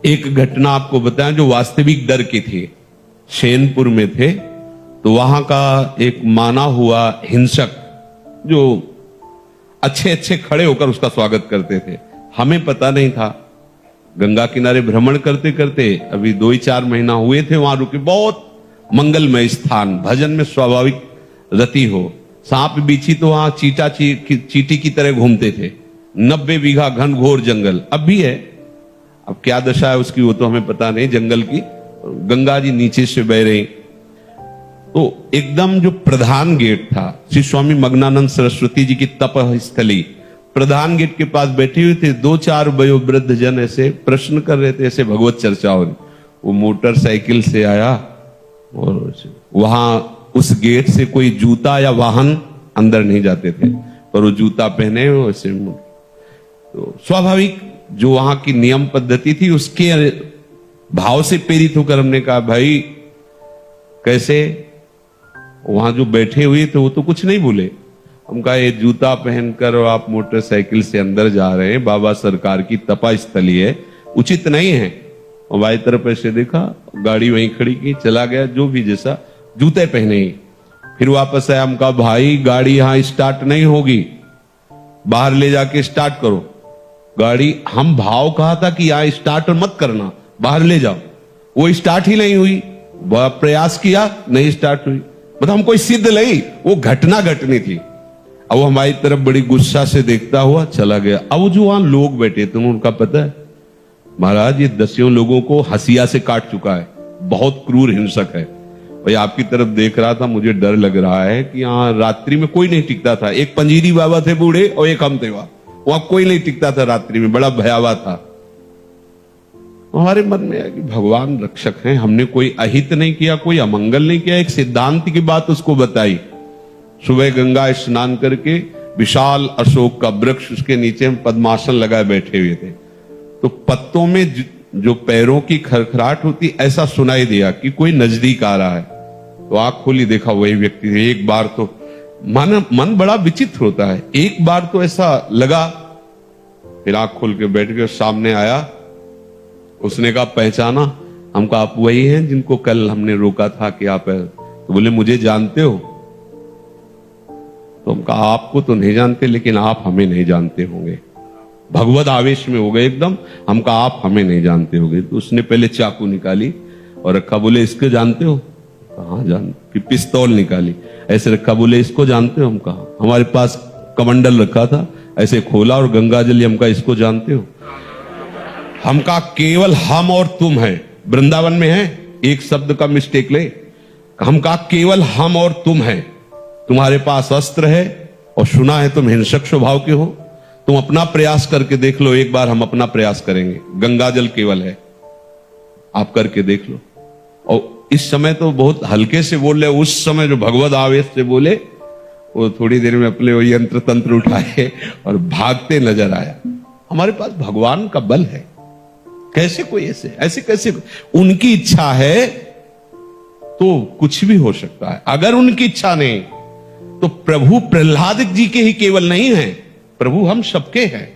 एक घटना आपको बताएं जो वास्तविक डर की थी। शेनपुर में थे तो वहां का एक माना हुआ हिंसक जो अच्छे अच्छे खड़े होकर उसका स्वागत करते थे, हमें पता नहीं था। गंगा किनारे भ्रमण करते करते अभी 2-4 महीना हुए थे वहां रुके। बहुत मंगलमय स्थान, भजन में स्वाभाविक रति हो। सांप बिच्छी तो वहां चीटी की तरह घूमते थे। 90 बीघा घनघोर जंगल अब भी है। अब क्या दशा है उसकी वो तो हमें पता नहीं जंगल की। गंगा जी नीचे से बह रही तो एकदम जो प्रधान गेट था, श्री स्वामी मग्नानंद सरस्वती जी की तप स्थली, प्रधान गेट के पास बैठे हुए थे 2-4 वयोवृद्ध जन ऐसे प्रश्न कर रहे थे, ऐसे भगवत चर्चा हो रही। वो मोटरसाइकिल से आया और वहां उस गेट से कोई जूता या वाहन अंदर नहीं जाते थे, पर वो जूता पहने वैसे तो स्वाभाविक जो वहां की नियम पद्धति थी उसके भाव से प्रेरित होकर हमने कहा भाई कैसे। वहां जो बैठे हुए थे वो तो कुछ नहीं बोले। हम कहा ये जूता पहनकर और आप मोटरसाइकिल से अंदर जा रहे हैं, बाबा सरकार की तपा स्थली है, उचित नहीं है। और बाई तरफ ऐसे देखा, गाड़ी वहीं खड़ी की, चला गया जो भी जैसा, जूते पहने ही। फिर वापस आया, हम कहा भाई गाड़ी यहां स्टार्ट नहीं होगी, बाहर ले जाके स्टार्ट करो गाड़ी। हम भाव कहा था कि यहां स्टार्ट मत करना, बाहर ले जाओ। वो स्टार्ट ही नहीं हुई, बड़ा प्रयास किया, नहीं स्टार्ट हुई। मतलब हम कोई सिद्ध नहीं, वो घटना घटनी थी। अब वो हमारी तरफ बड़ी गुस्सा से देखता हुआ चला गया। अब जो वहां लोग बैठे थे उनका पता है महाराज ये 10 लोगों को हसिया से काट चुका है, बहुत क्रूर हिंसक है। भाई आपकी तरफ देख रहा था, मुझे डर लग रहा है कि यहाँ रात्रि में कोई नहीं टिकता था। एक पंजीरी बाबा थे बूढ़े और एक हम थे, वहां कोई नहीं टिकता था रात्रि में, बड़ा भयावह था। हमारे मन में है कि भगवान रक्षक हैं, हमने कोई अहित नहीं किया, कोई अमंगल नहीं किया, एक सिद्धांत की बात उसको बताई। सुबह गंगा स्नान करके विशाल अशोक का वृक्ष, उसके नीचे हम पद्मासन लगाए बैठे हुए थे। तो पत्तों में जो पैरों की खरखराहट होती ऐसा सुनाई दिया कि कोई नजदीक आ रहा है। तो आंख खोली, देखा वही व्यक्ति थे। एक बार तो मन बड़ा विचित्र होता है, एक बार तो ऐसा लगा, फिर आंख खोल के बैठ गए। सामने आया, उसने कहा पहचाना? हम कहा आप वही हैं जिनको कल हमने रोका था कि आप है। तो बोले मुझे जानते हो? तो हम कहा आपको तो नहीं जानते, लेकिन आप हमें नहीं जानते होंगे। भगवत आवेश में हो गए एकदम। हम कहा आप हमें नहीं जानते होंगे। तो उसने पहले चाकू निकाली और रखा, बोले इसको जानते हो? कहा जान। फिर पिस्तौल निकाली, ऐसे रखा, बोले इसको जानते हो? हम कहा हमारे पास कमंडल रखा था, ऐसे खोला और गंगा जल। हम कहा इसको जानते हो? हम कहा केवल हम और तुम है, वृंदावन में है, एक शब्द का मिस्टेक ले। हम कहा केवल हम और तुम है, तुम्हारे पास अस्त्र है और सुना है तुम हिंसक स्वभाव के हो। तुम अपना प्रयास करके देख लो, एक बार हम अपना प्रयास करेंगे। गंगा जल केवल है, आप करके देख लो। और इस समय तो बहुत हल्के से बोल रहे, उस समय जो भगवत आवेश से बोले, वो थोड़ी देर में अपने वो यंत्र तंत्र उठाए और भागते नजर आया। हमारे पास भगवान का बल है। कैसे कोई ऐसे कैसे? उनकी इच्छा है तो कुछ भी हो सकता है। अगर उनकी इच्छा नहीं तो प्रभु प्रहलाद जी के ही केवल नहीं है, प्रभु हम सबके हैं।